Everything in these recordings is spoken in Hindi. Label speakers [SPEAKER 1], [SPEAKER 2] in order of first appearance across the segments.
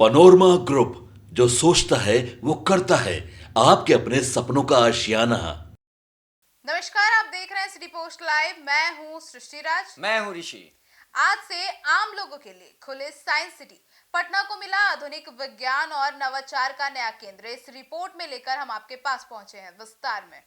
[SPEAKER 1] पनोरमा ग्रुप, जो सोचता है वो करता है। आपके अपने सपनों का आशियाना।
[SPEAKER 2] नमस्कार, आप देख रहे हैं सिटी पोस्ट लाइव। मैं हूं सृष्टि राज।
[SPEAKER 3] मैं हूं ऋषि।
[SPEAKER 2] आज से आम लोगों के लिए खुले साइंस सिटी। पटना को मिला आधुनिक विज्ञान और नवाचार का नया केंद्र। इस रिपोर्ट में लेकर हम आपके पास पहुंचे हैं विस्तार में।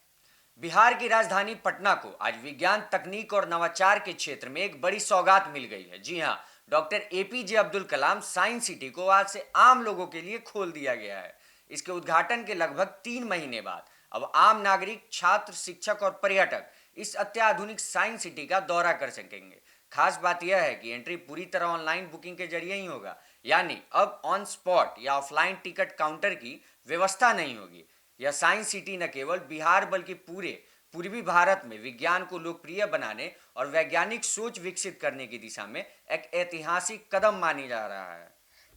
[SPEAKER 3] बिहार की राजधानी पटना को आज विज्ञान, तकनीक और नवाचार के क्षेत्र में एक बड़ी सौगात मिल गई है। जी हां, doctor APJ Abdul Kalam science city को आज से आम लोगों के लिए खोल दिया गया है। इसके उद्घाटन के लगभग 3 महीने बाद अब आम नागरिक, छात्र, शिक्षक और पर्यटक इस अत्याधुनिक साइंस सिटी का दौरा कर सकेंगे। खास बात यह है कि एंट्री पूरी तरह ऑनलाइन बुकिंग के जरिए ही होगा, यानी अब ऑन स्पॉट या ऑफलाइन टिकट काउंटर की व्यवस्था नहीं होगी। यह साइंस सिटी न केवल बिहार बल्कि पूरे पूर्वी भारत में विज्ञान को लोकप्रिय बनाने और वैज्ञानिक सोच विकसित करने की दिशा में एक ऐतिहासिक कदम मानी जा रहा है।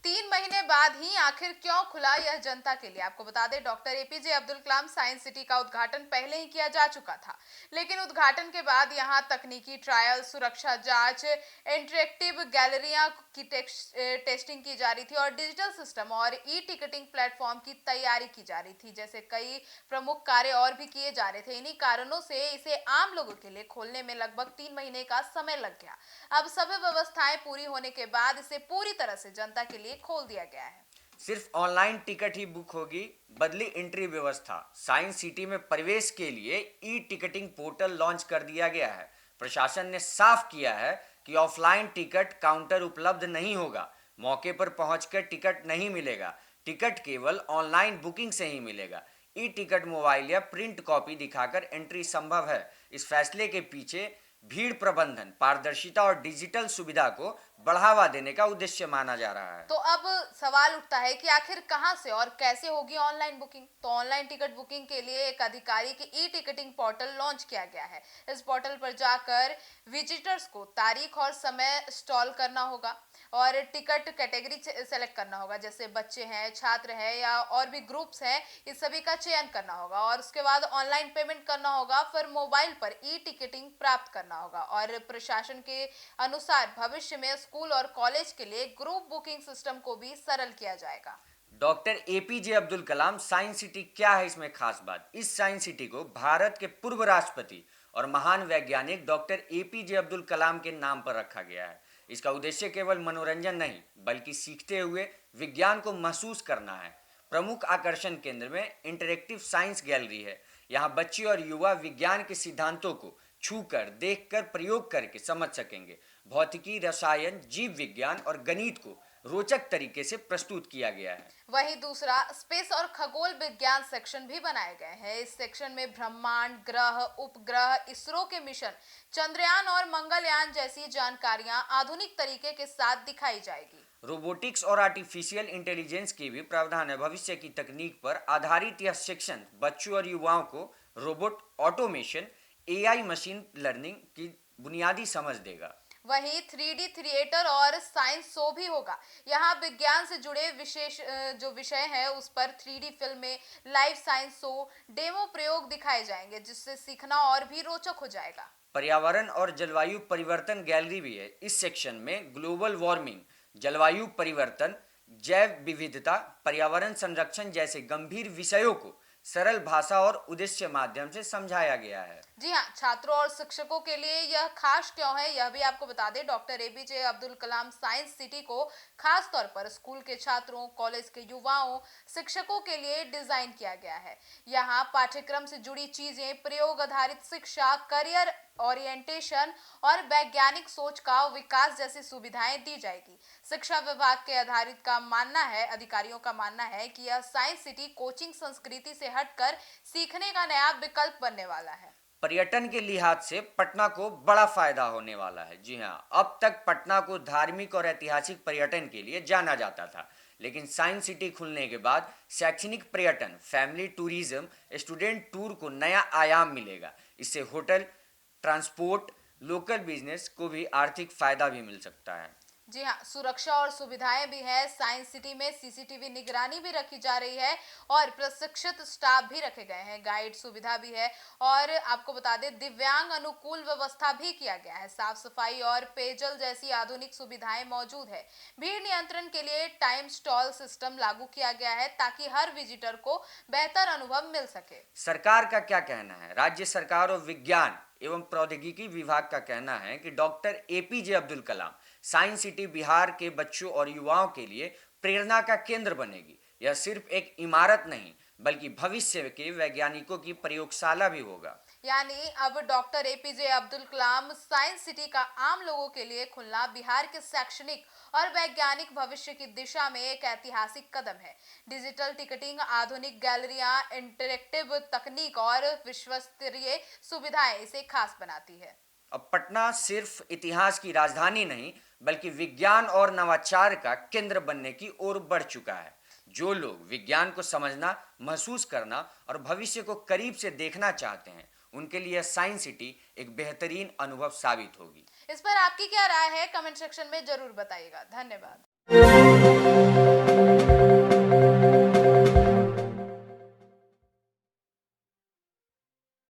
[SPEAKER 2] 3 महीने बाद ही आखिर क्यों खुला यह जनता के लिए। आपको बता दें, doctor APJ Abdul Kalam science city का उद्घाटन पहले ही किया जा चुका था, लेकिन उद्घाटन के बाद यहां तकनीकी ट्रायल, सुरक्षा जांच, इंटरेक्टिव गैलरियां की टेस्टिंग की जा रही थी और डिजिटल सिस्टम और ई टिकटिंग प्लेटफॉर्म की तैयारी की जा रही थी। जैसे कई प्रमुख कार्य और भी किए जा रहे थे। इन्हीं कारणों से इसे आम लोगों के लिए खोलने में लगभग 3 महीने का समय लग गया। अब सभी व्यवस्थाएं पूरी होने के बाद इसे पूरी तरह से जनता के लिए खोल दिया गया है।
[SPEAKER 3] सिर्फ ऑनलाइन टिकट ही बुक होगी, बदली एंट्री व्यवस्था। साइंस सिटी में प्रवेश के लिए ई टिकटिंग पोर्टल लॉन्च कर दिया गया है। प्रशासन ने साफ किया है कि ऑफलाइन टिकट काउंटर उपलब्ध नहीं होगा। मौके पर पहुंचकर टिकट नहीं मिलेगा। टिकट केवल ऑनलाइन बुकिंग से ही मिलेगा। ई टिकट मोबाइल या प्रिंट कॉपी दिखाकर एंट्री संभव है। इस फैसले के पीछे भीड़ प्रबंधन, पारदर्शिता और डिजिटल सुविधा को बढ़ावा देने का उद्देश्य माना जा रहा है।
[SPEAKER 2] तो अब सवाल उठता है कि आखिर कहां से और कैसे होगी ऑनलाइन बुकिंग। तो ऑनलाइन टिकट बुकिंग के लिए एक आधिकारिक ई टिकटिंग पोर्टल लॉन्च किया गया है। इस पोर्टल पर जाकर विजिटर्स को तारीख और समय स्टॉल करना होगा और टिकट कैटेगरी सेलेक्ट करना होगा, जैसे बच्चे हैं, छात्र हैं या और भी ग्रुप्स हैं। इस सभी का चयन करना होगा और उसके बाद ऑनलाइन पेमेंट करना होगा। फिर मोबाइल पर ई टिकटिंग प्राप्त करना होगा और प्रशासन के अनुसार भविष्य में स्कूल और कॉलेज के लिए ग्रुप बुकिंग सिस्टम को भी सरल किया जाएगा।
[SPEAKER 3] Doctor APJ Abdul Kalam science city क्या है, इसमें खास बात, इस साइंस सिटी को भारत के पूर्व राष्ट्रपति और महान वैज्ञानिक डॉक्टर एपीजे अब्दुल कलाम के नाम पर रखा गया है। इसका उद्देश्य केवल मनोरंजन नहीं बल्कि सीखते हुए विज्ञान को महसूस करना है। प्रमुख आकर्षण केंद्र में इंटरेक्टिव साइंस गैलरी है। यहाँ बच्चे और युवा विज्ञान के सिद्धांतों को छूकर, देखकर, प्रयोग करके समझ सकेंगे। भौतिकी, रसायन, जीव विज्ञान और गणित को रोचक तरीके से प्रस्तुत किया गया है।
[SPEAKER 2] वहीं दूसरा स्पेस और खगोल विज्ञान सेक्शन भी बनाए गए हैं। इस सेक्शन में ब्रह्मांड, ग्रह, उपग्रह, इसरो के मिशन, चंद्रयान और मंगलयान जैसी जानकारियां आधुनिक तरीके के साथ दिखाई जाएगी।
[SPEAKER 3] रोबोटिक्स और आर्टिफिशियल इंटेलिजेंस की भी प्रावधान है। भविष्य की तकनीक पर आधारित यह सेक्शन बच्चों और युवाओं को robot, automation, AI, machine learning की बुनियादी समझ देगा।
[SPEAKER 2] वहीं 3D थिएटर और साइंस शो भी होगा। यहाँ विज्ञान से जुड़े विशेष जो विषय है उस पर 3D फिल्में, लाइव साइंस शो, डेमो प्रयोग दिखाए जाएंगे, जिससे सीखना और भी रोचक हो जाएगा।
[SPEAKER 3] पर्यावरण और जलवायु परिवर्तन गैलरी भी है। इस सेक्शन में ग्लोबल वार्मिंग, जलवायु परिवर्तन, जैव विविधता, पर्यावरण संरक्षण जैसे गंभीर विषयों को सरल भाषा और उद्देश्य माध्यम से समझाया गया है।
[SPEAKER 2] जी हाँ, छात्रों और शिक्षकों के लिए यह खास क्यों है, यह भी आपको बता दें। Doctor APJ Abdul Kalam science city को खास तौर पर स्कूल के छात्रों, कॉलेज के युवाओं, शिक्षकों के लिए डिजाइन किया गया है। यहाँ पाठ्यक्रम से जुड़ी चीजें, प्रयोग आधारित शिक्षा, करियर ओरिएंटेशन और वैज्ञानिक सोच का विकास जैसी सुविधाएं दी जाएगी। शिक्षा विभाग के आधारित का मानना है, अधिकारियों का मानना है कि यह साइंस सिटी कोचिंग संस्कृति से हटकर सीखने का नया विकल्प बनने वाला है।
[SPEAKER 3] पर्यटन के लिहाज से पटना को बड़ा फायदा होने वाला है। जी हाँ, अब तक पटना को धार्मिक और ऐतिहासिक पर्यटन के लिए जाना जाता था, लेकिन साइंस सिटी खुलने के बाद शैक्षणिक पर्यटन, फैमिली टूरिज्म, स्टूडेंट टूर को नया आयाम मिलेगा। इससे होटल, ट्रांसपोर्ट, लोकल बिजनेस को भी आर्थिक फायदा भी मिल सकता है।
[SPEAKER 2] जी हाँ, सुरक्षा और सुविधाएं भी है। साइंस सिटी में सीसीटीवी निगरानी भी रखी जा रही है और प्रशिक्षित स्टाफ भी रखे गए हैं। गाइड सुविधा भी है और आपको बता दें दिव्यांग अनुकूल व्यवस्था भी किया गया है। साफ सफाई और पेयजल जैसी आधुनिक सुविधाएं मौजूद है। भीड़ नियंत्रण के लिए टाइम स्टॉल सिस्टम लागू किया गया है ताकि हर विजिटर को बेहतर अनुभव मिल सके।
[SPEAKER 3] सरकार का क्या कहना है? राज्य सरकार और विज्ञान एवं प्रौद्योगिकी विभाग का कहना है कि doctor APJ Abdul Kalam science city Bihar के बच्चों और युवाओं के लिए प्रेरणा का केंद्र बनेगी। यह सिर्फ एक इमारत नहीं बल्कि भविष्य के वैज्ञानिकों की प्रयोगशाला भी होगा।
[SPEAKER 2] यानी अब doctor APJ Abdul Kalam science city का आम लोगों के लिए खुलना बिहार के शैक्षणिक और वैज्ञानिक भविष्य की दिशा में एक ऐतिहासिक कदम है। डिजिटल टिकटिंग, आधुनिक गैलरियां, इंटरेक्टिव तकनीक और विश्वस्तरीय सुविधाएं इसे खास बनाती है।
[SPEAKER 3] अब पटना सिर्फ इतिहास की राजधानी नहीं बल्कि विज्ञान और नवाचार का केंद्र बनने की ओर बढ़ चुका है। जो लोग विज्ञान को समझना, महसूस करना और भविष्य को करीब से देखना चाहते हैं उनके लिए साइंस सिटी एक बेहतरीन अनुभव साबित होगी।
[SPEAKER 2] इस पर आपकी क्या राय है? कमेंट सेक्शन में जरूर बताइएगा। धन्यवाद।